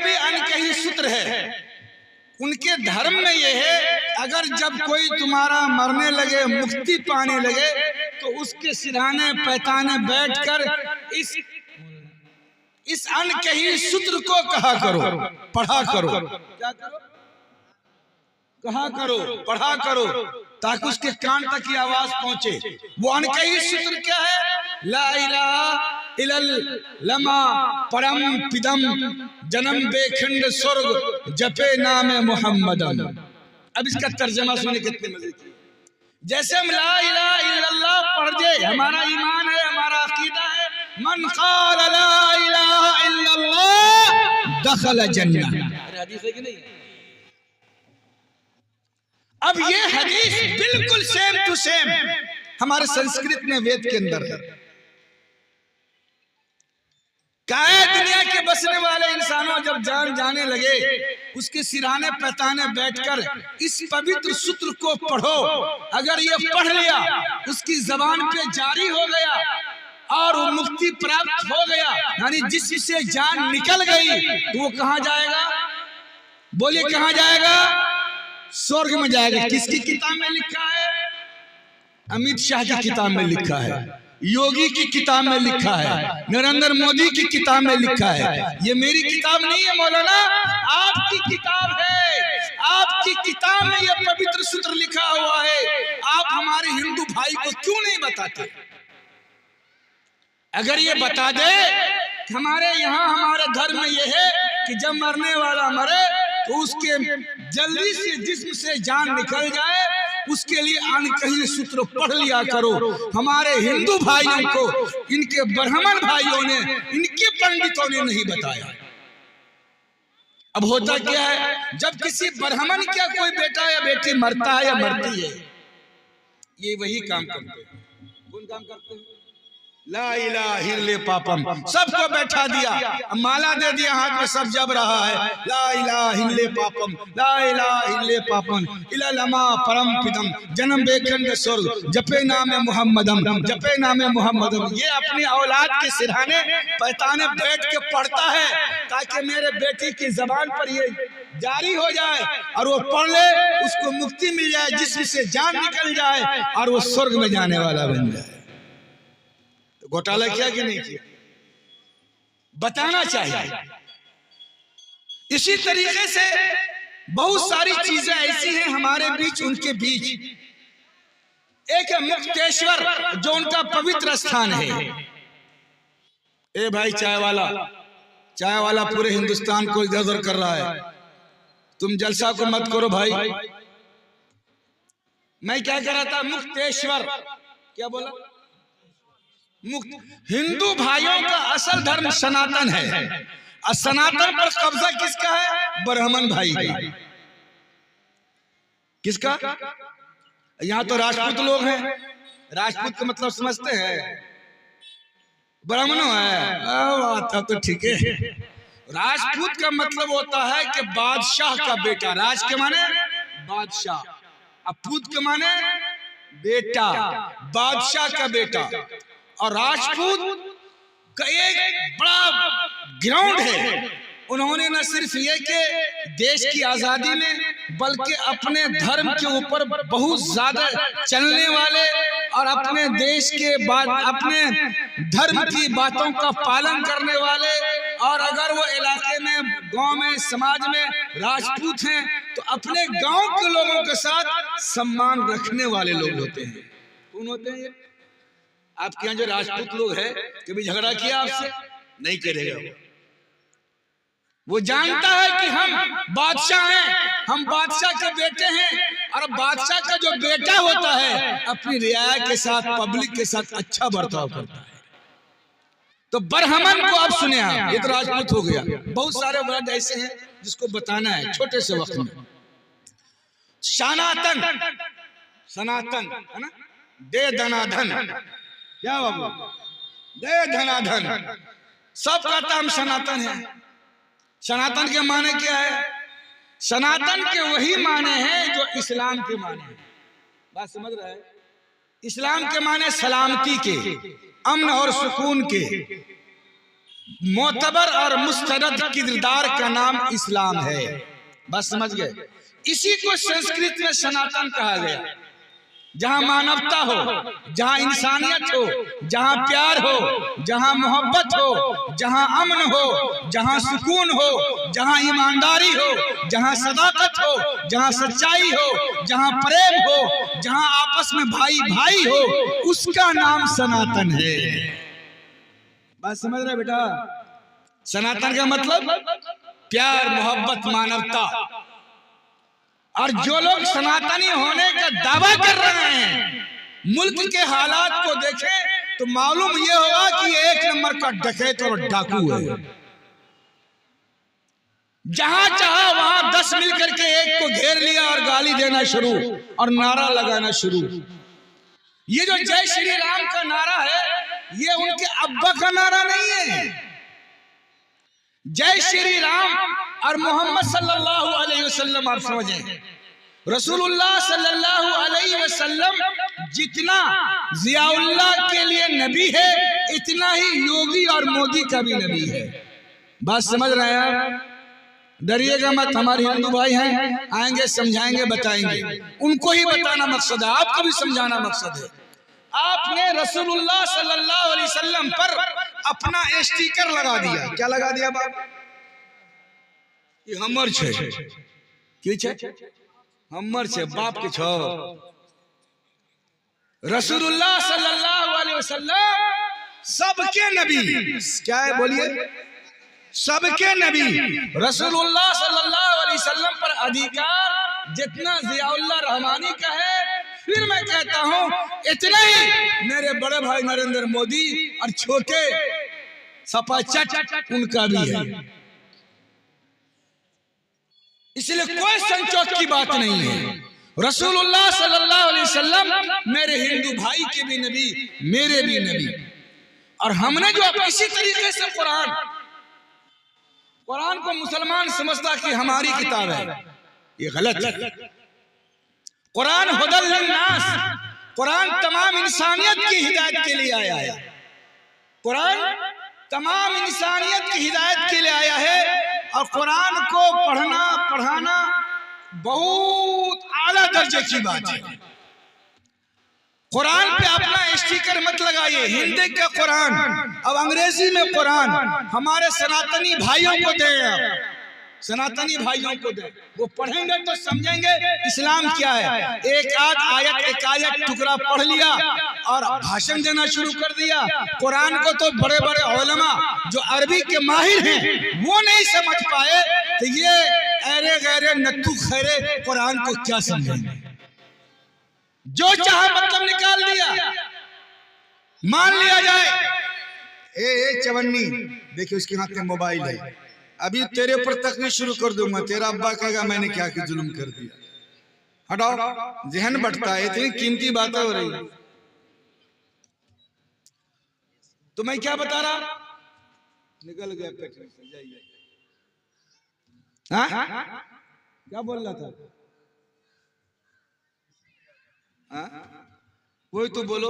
भी अनकही सूत्र है। उनके धर्म में यह है, अगर जब कोई तुम्हारा मरने लगे, मुक्ति पाने लगे, तो उसके सिरहाने पैताने बैठकर इस अनकही सूत्र को कहा करो, पढ़ा करो। क्या करो? कहा करो, पढ़ा करो, ताकि उसके कान तक की आवाज पहुंचे। वो अनकही सूत्र क्या है? ला इलाहा इल्लल्लाह परम पिदम जन्म बेखंड स्वर्ग जपे नाम मोहम्मदन। अब इसका तर्जमा सुने कितने मजे की। जैसे हम ला इलाहा इल्लल्लाह पढ़ दे, हमारा ईमान है, हमारा अकीदा है, मन क़ाल ला इलाहा इल्लल्लाह दखल जन्नह। हदीस है कि नहीं? अब ये हदीस बिल्कुल सेम टू सेम हमारे संस्कृत में, वेद के अंदर है। काहे दुनिया के बसने वाले इंसानों जब जान जाने लगे, उसके सिराने पैताने बैठकर इस पवित्र सूत्र को पढ़ो। अगर ये पढ़ लिया, उसकी जबान पे जारी हो गया और वो मुक्ति प्राप्त हो गया, यानी जिससे जान निकल गई, तो वो कहां जाएगा? बोलिए कहां जाएगा? स्वर्ग में जाएगा। किसकी किताब में लिखा है? अमित शाह की किताब में लिखा है, योगी की किताब में लिखा है, नरेंद्र मोदी की किताब में लिखा है। ये मेरी किताब नहीं है मौलाना, आपकी किताब है। आपकी किताब में ये पवित्र सूत्र लिखा हुआ है। आप हमारे हिंदू भाई को क्यों नहीं बताते? अगर ये बता दे कि हमारे यहाँ, हमारे धर्म में ये है कि जब मरने वाला मरे तो उसके जल्दी से जिस्म से जान निकल जाए, उसके लिए अनकही सूत्र पढ़ लिया करो। हमारे हिंदू भाइयों को इनके ब्राह्मण भाइयों ने, इनके पंडितों ने नहीं बताया। अब होता क्या है, जब किसी ब्राह्मण का कोई बेटा या बेटी मरता है या मरती है, ये वही काम करते हैं। कौन काम करते हैं? ला इलाहा इल्लल्लाह पापम, सबको बैठा दिया, माला दे दिया हाथ में, सब जब रहा है ला इलाहा इल्लल्लाह पापम, ला इलाहा इल्लल्लाह पापम इल्लल्लाह परम पिदम जन्म बेखंड स्वर्ग जपे नाम मोहम्मदम, जपे नाम मोहम्मदम। ये अपनी औलाद के सिरहाने पैताने बैठ के पढ़ता है, ताकि मेरे बेटी की जबान पर ये जारी हो जाए और वो पढ़ ले, उसको मुक्ति मिल जाए, जिससे जान निकल जाए और वो स्वर्ग में जाने वाला बन जाए। घोटाला किया कि नहीं किया? बताना चाहिए। इसी तरीके से बहुत सारी चीजें ऐसी हैं हमारे बीच, उनके बीच। एक है मुक्तेश्वर, जो उनका पवित्र स्थान है। ए भाई चाय वाला पूरे हिंदुस्तान को इधर कर रहा है, तुम जलसा को मत करो भाई। मैं क्या कह रहा था? मुक्तेश्वर। क्या बोला? मुक्त। हिंदू भाइयों का असल धर्म सनातन है, और सनातन पर कब्जा किसका है? ब्राह्मण भाई का। किसका? यहाँ तो राजपूत लोग हैं। राजपूत का मतलब समझते हैं? ब्राह्मणों है। तब तो ठीक है। राजपूत का मतलब होता है कि बादशाह का बेटा। राज के माने बादशाह, और पूत के माने बेटा, बादशाह का बेटा। और राजपूत का एक बड़ा ग्राउंड है। उन्होंने न सिर्फ ये कि देश की आजादी में, बल्कि अपने धर्म के ऊपर बहुत ज्यादा चलने वाले और अपने देश के बाद अपने धर्म की बातों का पालन करने वाले, और अगर वो इलाके में, गांव में, समाज में राजपूत हैं, तो अपने गांव के लोगों के साथ सम्मान रखने वाले लोग होते हैं। कौन होते हैं ये? आपके यहाँ जो राजपूत लोग हैं, कभी झगड़ा किया आपसे? नहीं करेगा। वो जानता है कि हम बादशाह हैं, हम बादशाह के बेटे हैं, और बादशाह का जो बेटा होता है अपनी रियाया के साथ, पब्लिक के साथ अच्छा बर्ताव करता है। तो ब्राह्मण को आप सुने आप, ये तो राजपूत हो गया। बहुत सारे वर्ड ऐसे हैं जिसको बताना है छोटे से वक्त में। सनातन, सनातन है ना, दे धनाधन। क्या बाबू? दे धनाधन। सब कहता हम सनातन हैं। सनातन के माने क्या है? सनातन के वही माने हैं जो इस्लाम के माने हैं। बात समझ रहा है? इस्लाम के माने सलामती के, अमन और सुकून के, मोतबर और मुस्तरद किरदार का नाम इस्लाम है। बस समझ गए। इसी को संस्कृत में सनातन कहा गया, जहां मानवता हो, जहां इंसानियत हो, जहां प्यार हो, जहां मोहब्बत हो, जहां अमन हो, जहां सुकून हो, जहां ईमानदारी हो, जहां सदाकत हो, जहां सच्चाई हो, जहां प्रेम हो, जहां आपस में भाई भाई हो, उसका नाम सनातन है। बात समझ रहे बेटा? सनातन का मतलब प्यार, मोहब्बत, मानवता। और जो लोग सनातनी होने का दावा कर रहे हैं, मुल्क के हालात को देखें तो मालूम यह होगा कि एक नंबर का डकैत और डाकू है। जहां चाहा वहां 10 मिलकर के एक को घेर लिया और गाली देना शुरू और नारा लगाना शुरू। ये जो जय श्री राम का नारा है, ये उनके अब्बा का नारा नहीं है। जय श्री राम और मोहम्मद सल्लल्लाहु अलैहि वसल्लम, आप समझें, रसूलुल्लाह सल्लल्लाहु अलैहि वसल्लम जितना जियाउल्लाह के लिए नबी है, इतना ही योगी और मोदी का भी नबी है। बात समझ रहे हैं आप? डरिएगा मत, हमारे हिंदू भाई हैं, आएंगे, समझाएंगे, बताएंगे। उनको ही बताना मकसद है, आपको भी समझाना मकसद है। आपने रसूलुल्लाह सल्लल्लाहु अलैहि वसल्लम पर अपना स्टिकर लगा दिया। क्या लगा दिया बाप? ये हमर छे, की छे? हमर छे, बाप के छो। रसूलुल्लाह सल्लल्लाहु अलैहि वसल्लम सबके नबी, क्या है बोलिए? सबके नबी। रसूलुल्लाह सल्लल्लाहु अलैहि वसल्लम पर अधिकार जितना जियाउल्लाह रहमानी का है, फिर मैं कहता हूं इतना ही मेरे बड़े भाई नरेंद्र मोदी और छोटे सपाचट उनका भी है। इसलिए कोई संकोच की बात नहीं है। रसूलुल्लाह सल्लल्लाहु अलैहि वसल्लम मेरे हिंदू भाई के भी नबी, मेरे भी नबी। और हमने जो इसी तरीके से कुरान को मुसलमान समझता कि हमारी किताब है, ये गलत है। कुरान हुदल लिन्नास, कुरान तमाम इंसानियत की हिदायत के लिए आया है। कुरान तमाम इंसानियत की हिदायत के लिए आया है। और कुरान को पढ़ना पढ़ाना बहुत आला दर्जे की बात है। कुरान पे अपना स्टिकर मत लगाइए। हिंदी का कुरान, अब अंग्रेजी में कुरान हमारे सनातनी भाइयों को दें, सनातनी भाइयों को दें। वो पढ़ेंगे तो समझेंगे इस्लाम क्या है। एक आयत टुकड़ा पढ़ लिया और भाषण देना शुरू कर दिया। कुरान को तो बड़े बड़े उलमा जो अरबी के माहिर हैं वो नहीं समझ पाए, तो ये ऐरे गैरे नत्थु खैरे कुरान को क्या समझेंगे? जो चाहा मतलब निकाल दिया। मान लिया जाए ए चवन्नी, देखिए उसके हाथ में मोबाइल है, अभी तेरे पर तकनी शुरू कर दूंगा, तेरा अब्बा कहेगा मैंने क्या कि जुल्म कर दिया। हटाओ, जहन बढ़ता है, इतनी कीमती बातें हो रही है। तो मैं क्या बता रहा, निकल गया पेट से, जाइए। हाँ क्या बोल रहा था? वही तो बोलो।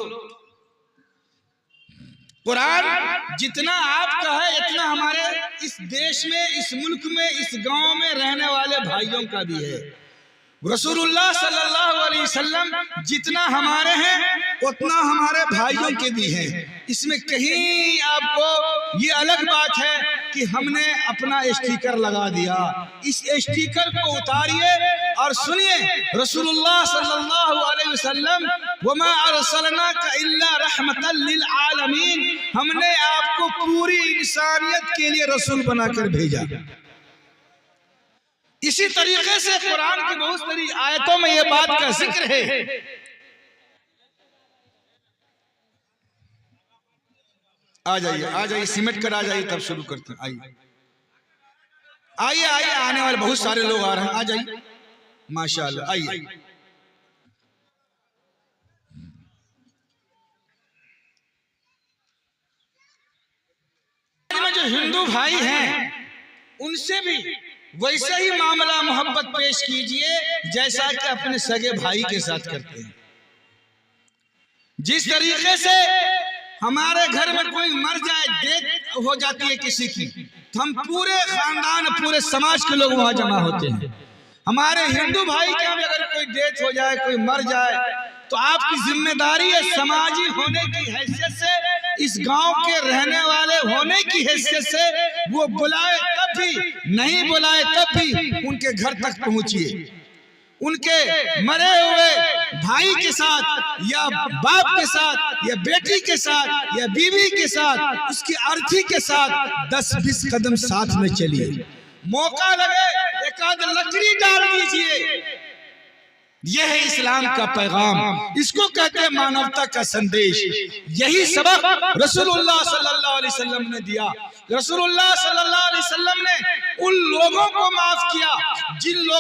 कुरान जितना आपका है, इतना हमारे इस देश में, इस मुल्क में, इस गांव में रहने वाले भाइयों का भी है। रसूलुल्लाह सल्लल्लाहु अलैहि वसल्लम जितना हमारे हैं उतना हमारे भाइयों के भी हैं। इसमें कहीं आपको ये अलग बात है कि हमने अपना स्टिकर लगा दिया। इस स्टिकर को उतारिए और सुनिए, रसूलुल्लाह सल्लल्लाहु अलैहि वसल्लम वमा अरसलनाका इल्ला रहमतल लिल आलमीन, हमने आपको पूरी इंसानियत के लिए रसूल बनाकर भेजा। इसी तरीके से कुरान की बहुत सारी आयतों में यह बात का जिक्र है। आ जाइए सिमट कर आ जाइए, तब शुरू करते हैं। आइए आने वाले बहुत सारे लोग आ रहे हैं, आ जाइए माशाअल्लाह। आइए जो हिंदू भाई हैं उनसे भी वैसे ही मामला मोहब्बत पेश कीजिए जैसा कि अपने सगे भाई के साथ करते हैं। जिस तरीके से हमारे घर में कोई मर जाए, डेथ हो जाती है किसी की, तो हम पूरे खानदान पूरे समाज के लोग वहां जमा होते हैं। हमारे हिंदू भाई के भी अगर कोई डेथ हो जाए, कोई मर जाए, तो आपकी जिम्मेदारी है समाजी होने की हैसियत से, इस गांव के रहने वाले होने की हैसियत से, वो बुलाए तब भी, नहीं बुलाए तब भी उनके घर तक पहुंचिए। उनके मरे हुए भाई के साथ या बाप के साथ या बेटी के साथ या बीवी के साथ, उसकी अर्थी के साथ 10-20 कदम साथ में चलिए। मौका लगे एक आध लकड़ी डाल दीजिए। यह है इस्लाम का पैगाम, इसको कहते हैं मानवता का संदेश। यही सबक रसूलुल्लाह सल्लल्लाहु अलैहि वसल्लम ने दिया। रसूलुल्लाह सल्लल्लाहु अलैहि वसल्लम ने उन लोगों को माफ किया जिन लोगों